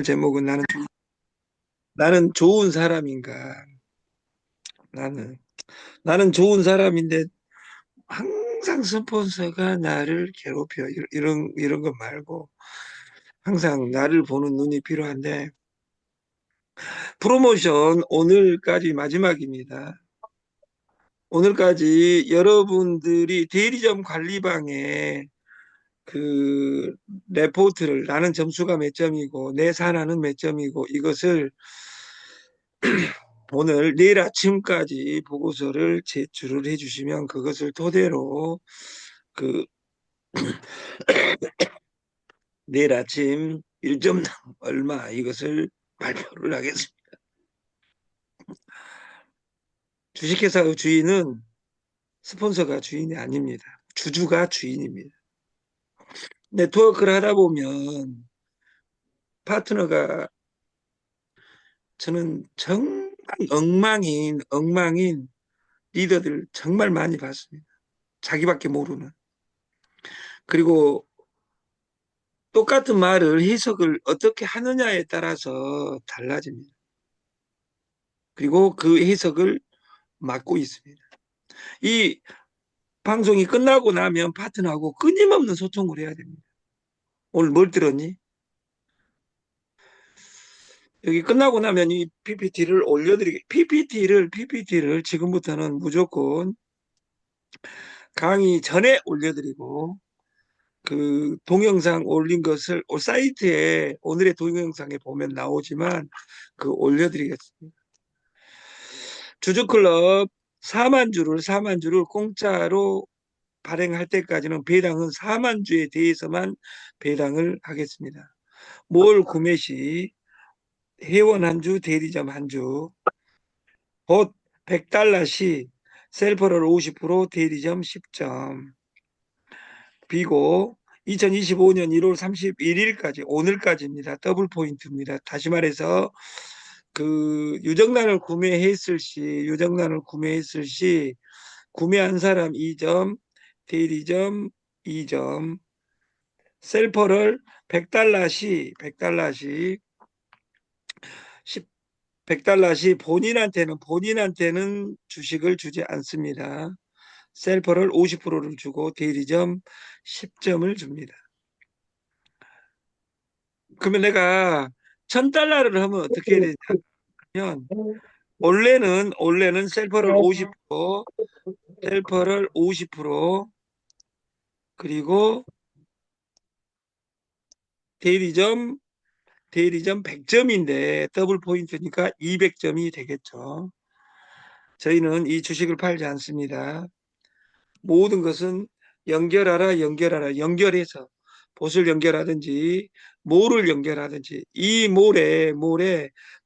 제목은 나는 좋은 사람인가? 나는 좋은 사람인데 항상 스폰서가 나를 괴롭혀. 이런 거 말고 항상 나를 보는 눈이 필요한데 프로모션 오늘까지 마지막입니다. 오늘까지 여러분들이 대리점 관리방에 그 레포트를 나는 점수가 몇 점이고 내 산하는 몇 점이고 이것을 오늘 내일 아침까지 보고서를 제출을 해주시면 그것을 토대로 그 내일 아침 1점당 얼마 이것을 발표를 하겠습니다. 주식회사의 주인은 스폰서가 주인이 아닙니다. 주주가 주인입니다. 네트워크를 하다 보면 파트너가 저는 정말 엉망인 리더들 정말 많이 봤습니다. 자기밖에 모르는. 그리고 똑같은 말을 해석을 어떻게 하느냐에 따라서 달라집니다. 그리고 그 해석을 맡고 있습니다. 이 방송이 끝나고 나면 파트너하고 끊임없는 소통을 해야 됩니다. 오늘 뭘 들었니? 여기 끝나고 나면 이 PPT를 PPT를 지금부터는 무조건 강의 전에 올려드리고 그 동영상 올린 것을 사이트에 오늘의 동영상에 보면 나오지만 그 올려드리겠습니다. 주주클럽 4만 주를 공짜로 발행할 때까지는 배당은 4만 주에 대해서만 배당을 하겠습니다. 몰 구매 시 회원 한 주, 대리점 한 주, 곧 100달러 시 셀퍼럴 50%, 대리점 10점. 비고 2025년 1월 31일까지 오늘까지입니다. 더블 포인트입니다. 다시 말해서 그 유정란을 구매했을 시 구매한 사람 2점, 대리점 2점, 셀퍼를 100달러씩 100달러씩 본인한테는 주식을 주지 않습니다. 셀퍼를 50%를 주고 대리점 10점을 줍니다. 그러면 내가 1000달러를 하면 어떻게 해야 되냐면 원래는 셀퍼를 50% 그리고 대리점 100점인데 더블 포인트니까 200점이 되겠죠. 저희는 이 주식을 팔지 않습니다. 모든 것은 연결해서 봇을 연결하든지 몰을 연결하든지 이 몰에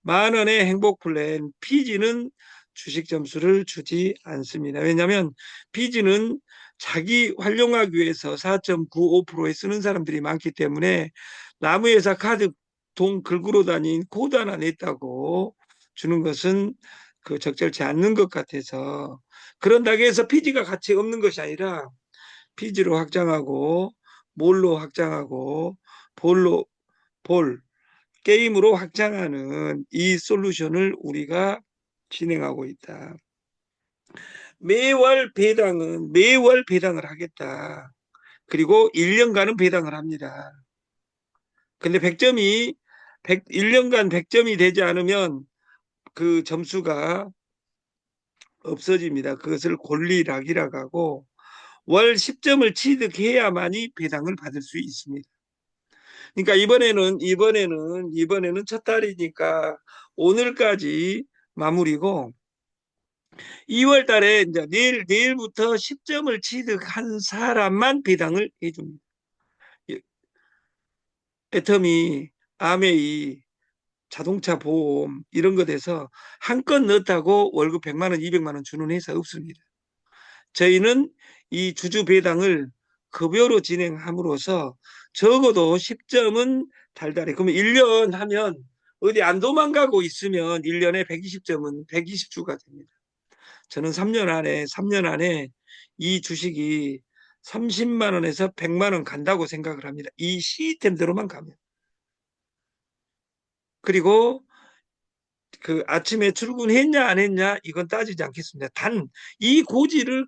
만 원의 행복 플랜 피지는 주식 점수를 주지 않습니다. 왜냐하면 피지는 자기 활용하기 위해서 4.95%에 쓰는 사람들이 많기 때문에 나무회사 카드 돈 긁으러 다닌 코드 하나 냈다고 주는 것은 그 적절치 않는 것 같아서 그런다고 해서 피지가 가치 없는 것이 아니라 피지로 확장하고 몰로 확장하고 볼로 볼 게임으로 확장하는 이 솔루션을 우리가 진행하고 있다. 매월 배당을 하겠다. 그리고 1년간은 배당을 합니다. 근데 1년간 100점이 되지 않으면 그 점수가 없어집니다. 그것을 권리락이라고 하고 월 10점을 취득해야만이 배당을 받을 수 있습니다. 그러니까 이번에는 첫 달이니까 오늘까지 마무리고 2월 달에 이제 내일부터 10점을 취득한 사람만 배당을 해줍니다. 애터미, 아메이, 자동차 보험 이런 거 돼서 한건 넣었다고 월급 100만 원, 200만 원 주는 회사 없습니다. 저희는 이 주주 배당을 급여로 진행함으로써 적어도 10점은 달달해. 그러면 1년 하면 어디 안 도망가고 있으면 1년에 120점은 120주가 됩니다. 저는 3년 안에 이 주식이 30만 원에서 100만 원 간다고 생각을 합니다. 이 시스템대로만 가면. 그리고 그 아침에 출근했냐 안 했냐 이건 따지지 않겠습니다. 단 이 고지를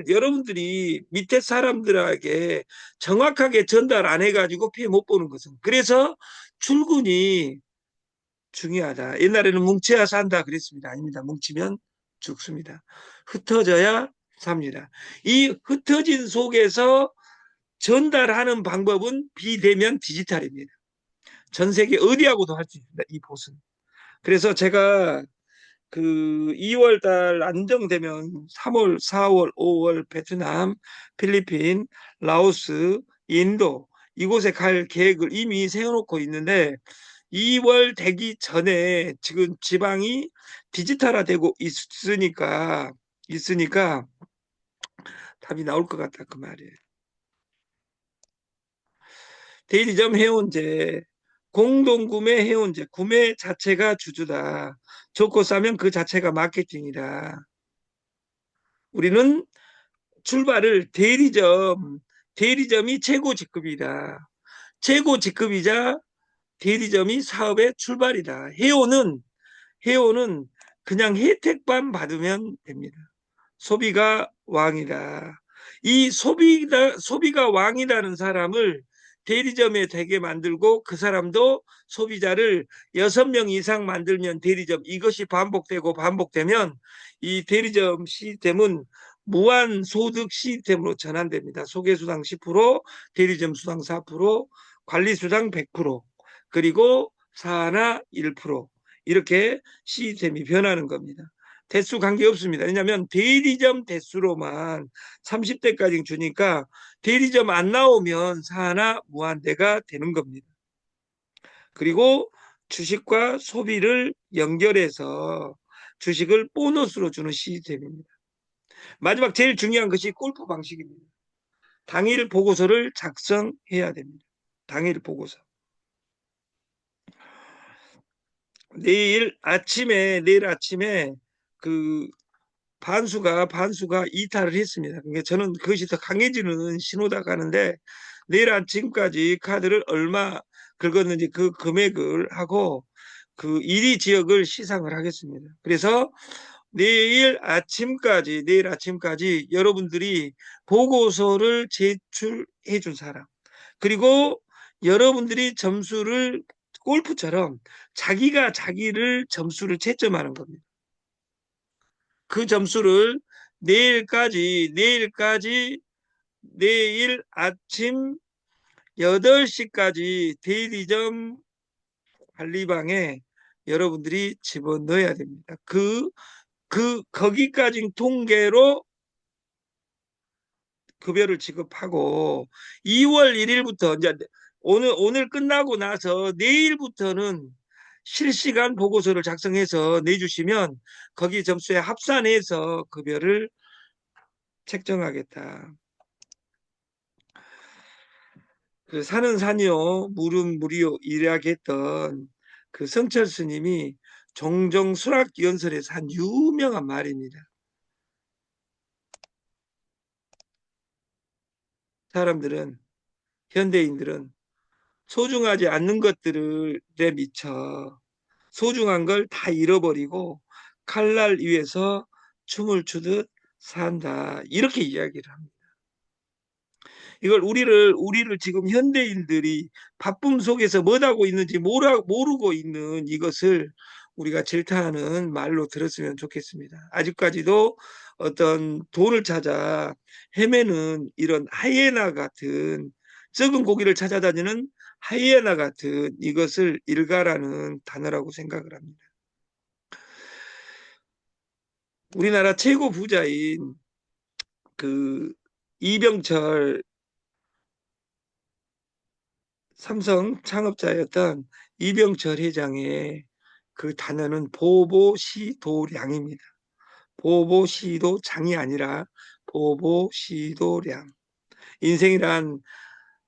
여러분들이 밑에 사람들에게 정확하게 전달 안 해가지고 피해 못 보는 것은, 그래서 출근이 중요하다. 옛날에는 뭉쳐야 산다 그랬습니다. 아닙니다. 뭉치면 죽습니다. 흩어져야 삽니다. 이 흩어진 속에서 전달하는 방법은 비대면 디지털입니다. 전 세계 어디하고도 할 수 있습니다. 이 보습. 그래서 제가 그 2월 달 안정되면 3월, 4월, 5월 베트남, 필리핀, 라오스, 인도 이곳에 갈 계획을 이미 세워놓고 있는데 2월 되기 전에 지금 지방이 디지털화되고 있으니까 답이 나올 것 같다 그 말이에요. 대리점 해운제, 공동구매 해운제, 구매 자체가 주주다. 좋고 싸면 그 자체가 마케팅이다. 우리는 출발을 대리점이 최고 직급이다. 최고 직급이자 대리점이 사업의 출발이다. 해오는 그냥 혜택만 받으면 됩니다. 소비가 왕이다. 이 소비가 왕이라는 사람을 대리점에 되게 만들고 그 사람도 소비자를 6명 이상 만들면 대리점, 이것이 반복되면 이 대리점 시스템은 무한 소득 시스템으로 전환됩니다. 소개수당 10%, 대리점 수당 4%, 관리수당 100%, 그리고 사하나 1%, 이렇게 시스템이 변하는 겁니다. 대수 관계없습니다. 왜냐하면 대리점 대수로만 30대까지 주니까 대리점 안 나오면 사하나 무한대가 되는 겁니다. 그리고 주식과 소비를 연결해서 주식을 보너스로 주는 시스템입니다. 마지막 제일 중요한 것이 골프 방식입니다. 당일 보고서를 작성해야 됩니다. 당일 보고서. 내일 아침에 그 반수가 이탈을 했습니다. 그러니까 저는 그것이 더 강해지는 신호다 가는데 내일 아침까지 카드를 얼마 긁었는지 그 금액을 하고 그 1위 지역을 시상을 하겠습니다. 그래서 내일 아침까지 여러분들이 보고서를 제출해 준 사람, 그리고 여러분들이 점수를 골프처럼 자기가 자기를 점수를 채점하는 겁니다. 그 점수를 내일 아침 8시까지 대리점 관리방에 여러분들이 집어넣어야 됩니다. 거기까지 통계로 급여를 지급하고 2월 1일부터 이제 오늘 끝나고 나서 내일부터는 실시간 보고서를 작성해서 내주시면 거기 점수에 합산해서 급여를 책정하겠다. 그 산은 산이요, 물은 물이요 이야기했던 그 성철 스님이 종종 수락연설에서 한 유명한 말입니다. 현대인들은 소중하지 않는 것들에 미쳐 소중한 걸 다 잃어버리고 칼날 위에서 춤을 추듯 산다. 이렇게 이야기를 합니다. 이걸 우리를 지금 현대인들이 바쁨 속에서 뭐 하고 있는지 모르고 있는 이것을 우리가 질타하는 말로 들었으면 좋겠습니다. 아직까지도 어떤 돈을 찾아 헤매는 이런 하이에나 같은, 적은 고기를 찾아다니는 하이에나 같은 이것을 일가라는 단어라고 생각을 합니다. 우리나라 최고 부자인 그 이병철, 삼성 창업자였던 이병철 회장의 그 단어는 보보시도량입니다. 보보시도장이 아니라 보보시도량. 인생이란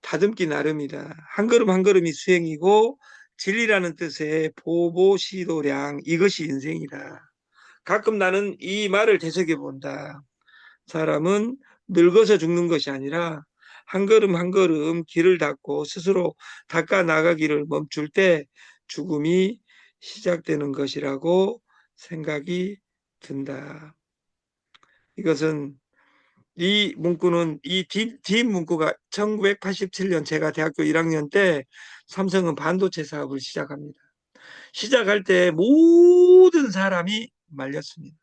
다듬기 나름이다. 한 걸음 한 걸음이 수행이고 진리라는 뜻의 보보시도량, 이것이 인생이다. 가끔 나는 이 말을 되새겨 본다. 사람은 늙어서 죽는 것이 아니라 한 걸음 한 걸음 길을 닦고 스스로 닦아 나가기를 멈출 때 죽음이 시작되는 것이라고 생각이 든다. 이것은 이 문구는 뒷 문구가 1987년 제가 대학교 1학년 때 삼성은 반도체 사업을 시작합니다. 시작할 때 모든 사람이 말렸습니다.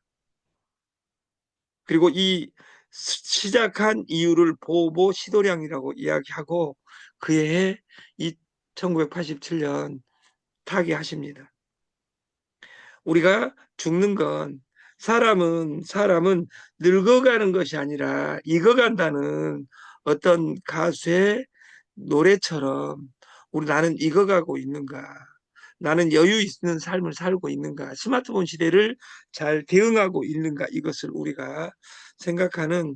그리고 이 시작한 이유를 보보 시도량이라고 이야기하고 그해 이 1987년 타계하십니다. 우리가 죽는 건 사람은 늙어가는 것이 아니라 익어간다는 어떤 가수의 노래처럼 우리 나는 익어가고 있는가? 나는 여유 있는 삶을 살고 있는가? 스마트폰 시대를 잘 대응하고 있는가? 이것을 우리가 생각하는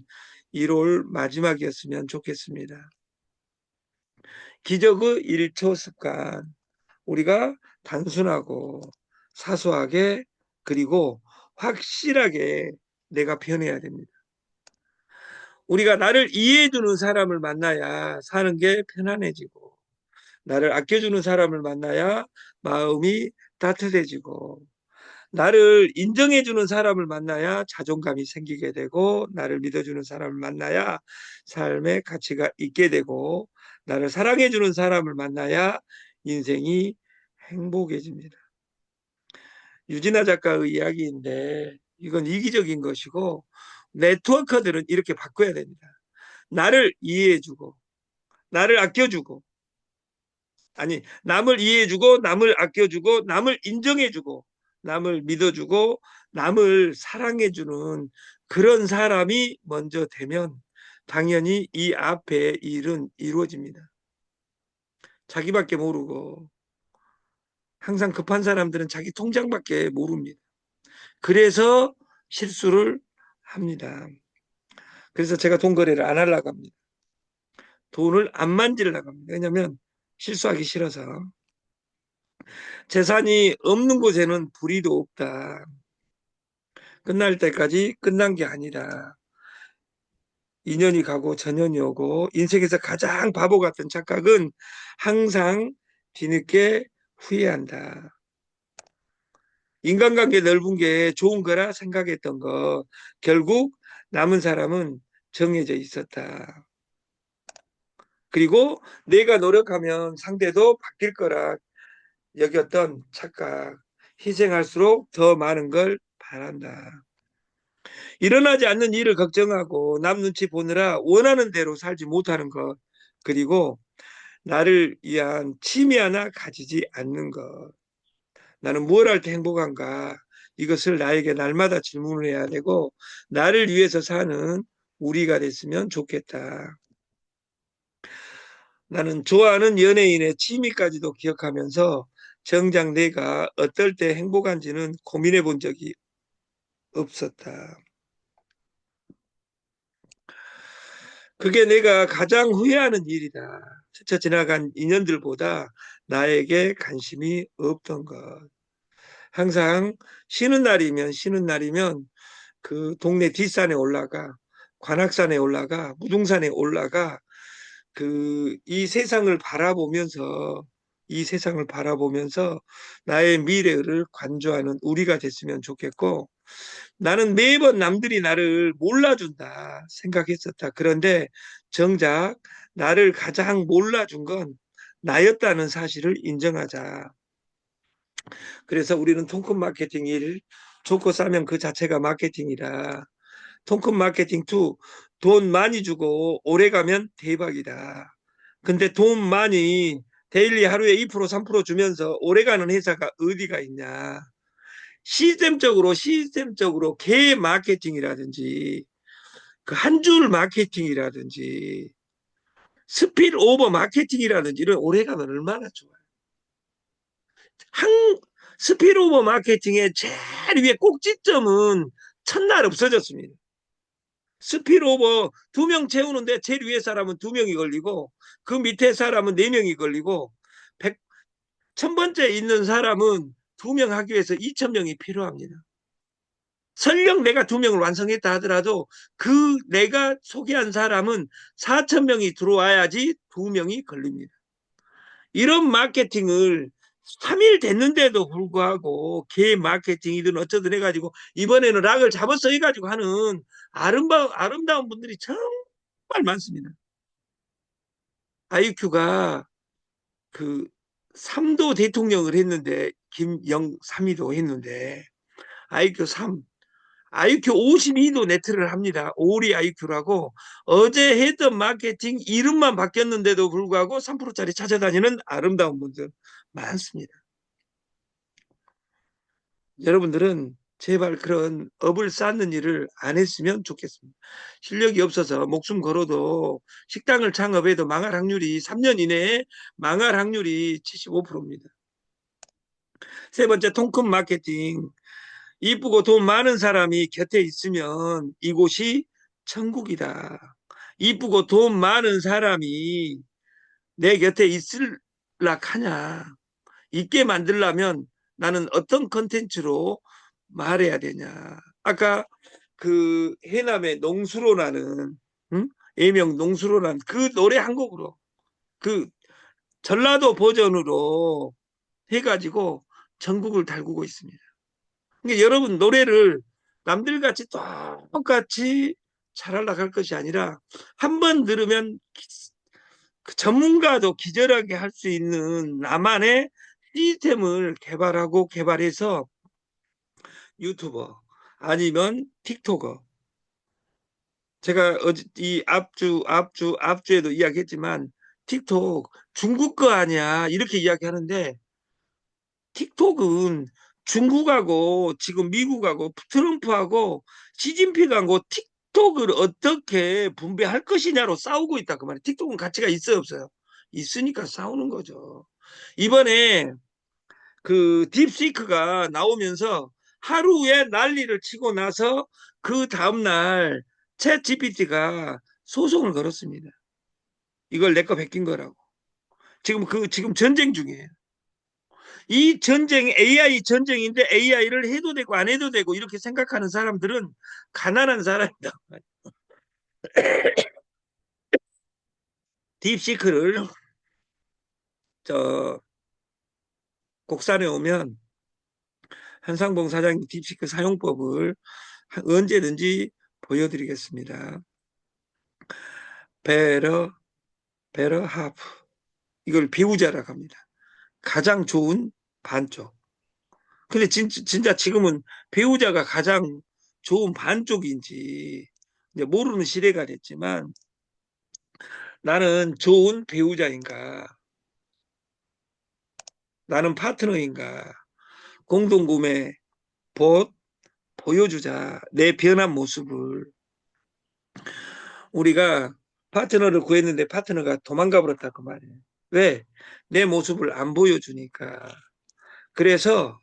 1월 마지막이었으면 좋겠습니다. 기적의 1초 습관. 우리가 단순하고 사소하게 그리고 확실하게 내가 변해야 됩니다. 우리가 나를 이해해주는 사람을 만나야 사는 게 편안해지고 나를 아껴주는 사람을 만나야 마음이 따뜻해지고 나를 인정해주는 사람을 만나야 자존감이 생기게 되고 나를 믿어주는 사람을 만나야 삶의 가치가 있게 되고 나를 사랑해주는 사람을 만나야 인생이 행복해집니다. 유진아 작가의 이야기인데 이건 이기적인 것이고 네트워커들은 이렇게 바꿔야 됩니다. 나를 이해해주고 나를 아껴주고 아니 남을 이해해주고 남을 아껴주고 남을 인정해주고 남을 믿어주고 남을 사랑해주는 그런 사람이 먼저 되면 당연히 이 앞에 일은 이루어집니다. 자기밖에 모르고 항상 급한 사람들은 자기 통장밖에 모릅니다. 그래서 실수를 합니다. 그래서 제가 돈 거래를 안 하려고 합니다. 돈을 안 만지려고 합니다. 왜냐하면 실수하기 싫어서. 재산이 없는 곳에는 불의도 없다. 끝날 때까지 끝난 게 아니라 인연이 가고 전연이 오고 인생에서 가장 바보 같은 착각은 항상 뒤늦게 후회한다. 인간관계 넓은 게 좋은 거라 생각했던 거 결국 남은 사람은 정해져 있었다. 그리고 내가 노력하면 상대도 바뀔 거라 여겼던 착각. 희생할수록 더 많은 걸 바란다. 일어나지 않는 일을 걱정하고 남 눈치 보느라 원하는 대로 살지 못하는 것. 그리고 나를 위한 취미 하나 가지지 않는 것. 나는 뭘 할 때 행복한가? 이것을 나에게 날마다 질문을 해야 되고 나를 위해서 사는 우리가 됐으면 좋겠다. 나는 좋아하는 연예인의 취미까지도 기억하면서 정작 내가 어떨 때 행복한지는 고민해 본 적이 없었다. 그게 내가 가장 후회하는 일이다. 스쳐 지나간 인연들보다 나에게 관심이 없던 것. 항상 쉬는 날이면 그 동네 뒷산에 올라가, 관악산에 올라가, 무등산에 올라가 그 이 세상을 바라보면서 나의 미래를 관조하는 우리가 됐으면 좋겠고 나는 매번 남들이 나를 몰라준다 생각했었다. 그런데 정작 나를 가장 몰라준 건 나였다는 사실을 인정하자. 그래서 우리는 통큰 마케팅 1, 좋고 싸면 그 자체가 마케팅이라. 통큰 마케팅 2, 돈 많이 주고 오래 가면 대박이다. 근데 돈 많이 데일리 하루에 2% 3% 주면서 오래 가는 회사가 어디가 있냐. 시스템적으로 개 마케팅이라든지 그 한 줄 마케팅이라든지 스피드 오버 마케팅이라든지 이런 오래 가면 얼마나 좋아요. 한 스피드 오버 마케팅의 제일 위에 꼭지점은 첫날 없어졌습니다. 스피드오버 2명 채우는데 제일 위에 사람은 2명이 걸리고 그 밑에 사람은 4명이 걸리고 1000번째 있는 사람은 2명 하기 위해서 2000명이 필요합니다. 설령 내가 2명을 완성했다 하더라도 그 내가 소개한 사람은 4000명이 들어와야지 2명이 걸립니다. 이런 마케팅을 3일 됐는데도 불구하고 개 마케팅이든 어쩌든 해가지고 이번에는 락을 잡았어 해가지고 하는 아름다운 분들이 정말 많습니다. 아이큐가 그 3도 대통령을 했는데 김영삼이도 했는데 아이큐 3 아이큐 52도 네트를 합니다. 오리 아이큐라고 어제 했던 마케팅 이름만 바뀌었는데도 불구하고 3%짜리 찾아다니는 아름다운 분들 많습니다. 여러분들은 제발 그런 업을 쌓는 일을 안 했으면 좋겠습니다. 실력이 없어서 목숨 걸어도 식당을 창업해도 망할 확률이 3년 이내에 망할 확률이 75%입니다. 세 번째, 통큰 마케팅. 이쁘고 돈 많은 사람이 곁에 있으면 이곳이 천국이다. 이쁘고 돈 많은 사람이 내 곁에 있을라 하냐. 있게 만들려면 나는 어떤 컨텐츠로 말해야 되냐. 아까 그 해남의 농수로라는 응? 예명 농수로라는 그 노래 한 곡으로 그 전라도 버전으로 해가지고 전국을 달구고 있습니다. 그러니까 여러분 노래를 남들 같이 똑같이 잘하려고 할 것이 아니라 한 번 들으면 그 전문가도 기절하게 할 수 있는 나만의 시스템을 개발해서 유튜버 아니면 틱톡어. 제가 어제 이 앞주에도 이야기했지만 틱톡 중국 거 아니야 이렇게 이야기하는데 틱톡은 중국하고 지금 미국하고 트럼프하고 시진핑하고 틱톡을 어떻게 분배할 것이냐로 싸우고 있다 그 말이에요. 틱톡은 가치가 있어요 없어요? 있으니까 싸우는 거죠. 이번에 그 딥시크가 나오면서 하루에 난리를 치고 나서 그 다음날 챗 GPT가 소송을 걸었습니다. 이걸 내 거 베낀 거라고. 지금 전쟁 중이에요. 이 전쟁이 AI 전쟁인데 AI를 해도 되고 안 해도 되고 이렇게 생각하는 사람들은 가난한 사람이다. 딥시크를 저 국산에 오면 한상봉 사장님 딥시크 사용법을 언제든지 보여드리겠습니다. 베러 베러 하프 이걸 배우자라고 합니다. 가장 좋은 반쪽. 근데 진짜 지금은 배우자가 가장 좋은 반쪽인지 이제 모르는 시대가 됐지만 나는 좋은 배우자인가? 나는 파트너인가? 공동구매 봇 보여주자. 내 변한 모습을. 우리가 파트너를 구했는데 파트너가 도망가 버렸다 그 말이에요. 왜? 내 모습을 안 보여주니까. 그래서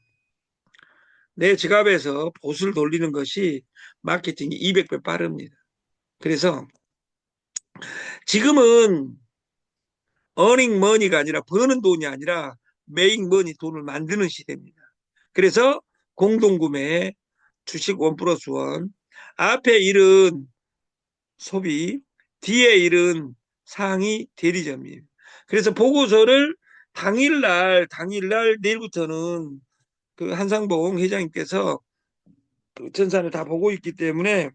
내 지갑에서 보수를 돌리는 것이 마케팅이 200배 빠릅니다. 그래서 지금은 어닝 머니가 아니라 버는 돈이 아니라 메이킹 머니 돈을 만드는 시대입니다. 그래서 공동구매 주식 원 플러스 원 앞에 일은 소비 뒤에 일은 상위 대리점이에요. 그래서 보고서를 당일날 내일부터는 그 한상봉 회장님께서 그 전산을 다 보고 있기 때문에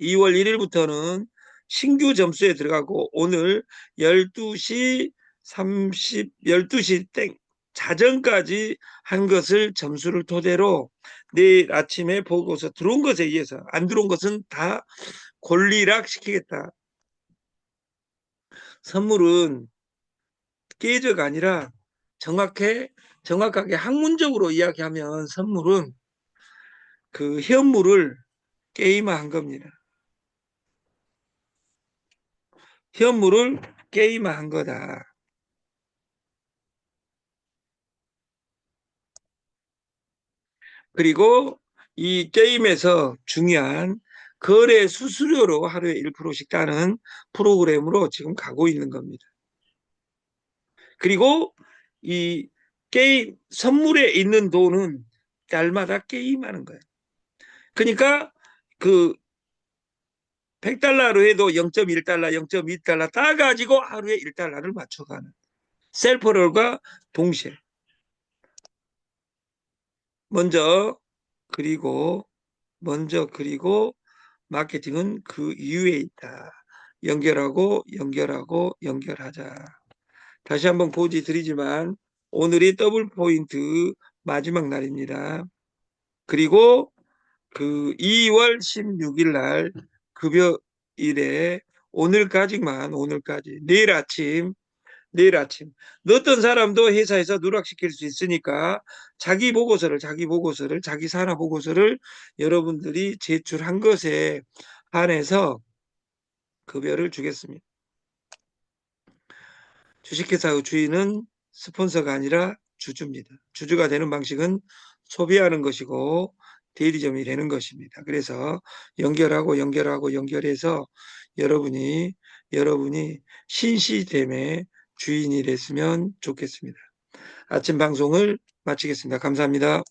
2월 1일부터는 신규 점수에 들어가고 오늘 12시 12시 땡 자정까지 한 것을 점수를 토대로 내일 아침에 보고서 들어온 것에 의해서 안 들어온 것은 다 권리락 시키겠다. 선물은 계저가 아니라 정확하게 학문적으로 이야기하면 선물은 그 현물을 게임화한 겁니다. 현물을 게임화한 거다. 그리고 이 게임에서 중요한 거래 수수료로 하루에 1%씩 따는 프로그램으로 지금 가고 있는 겁니다. 그리고 이 게임 선물에 있는 돈은 달마다 게임하는 거예요. 그러니까 그 100달러로 해도 0.1달러, 0.2달러 따가지고 하루에 1달러를 맞춰가는 셀프럴과 동시에 먼저 그리고 마케팅은 그 이후에 있다. 연결하고 연결하고 연결하자. 다시 한번 고지 드리지만 오늘이 더블 포인트 마지막 날입니다. 그리고 그 2월 16일 날 급여일에 오늘까지 내일 아침 어떤 사람도 회사에서 누락시킬 수 있으니까 자기 산하 보고서를 여러분들이 제출한 것에 한해서 급여를 주겠습니다. 주식회사의 주인은 스폰서가 아니라 주주입니다. 주주가 되는 방식은 소비하는 것이고 대리점이 되는 것입니다. 그래서 연결해서 여러분이 신시댐의 주인이 됐으면 좋겠습니다. 아침 방송을 마치겠습니다. 감사합니다.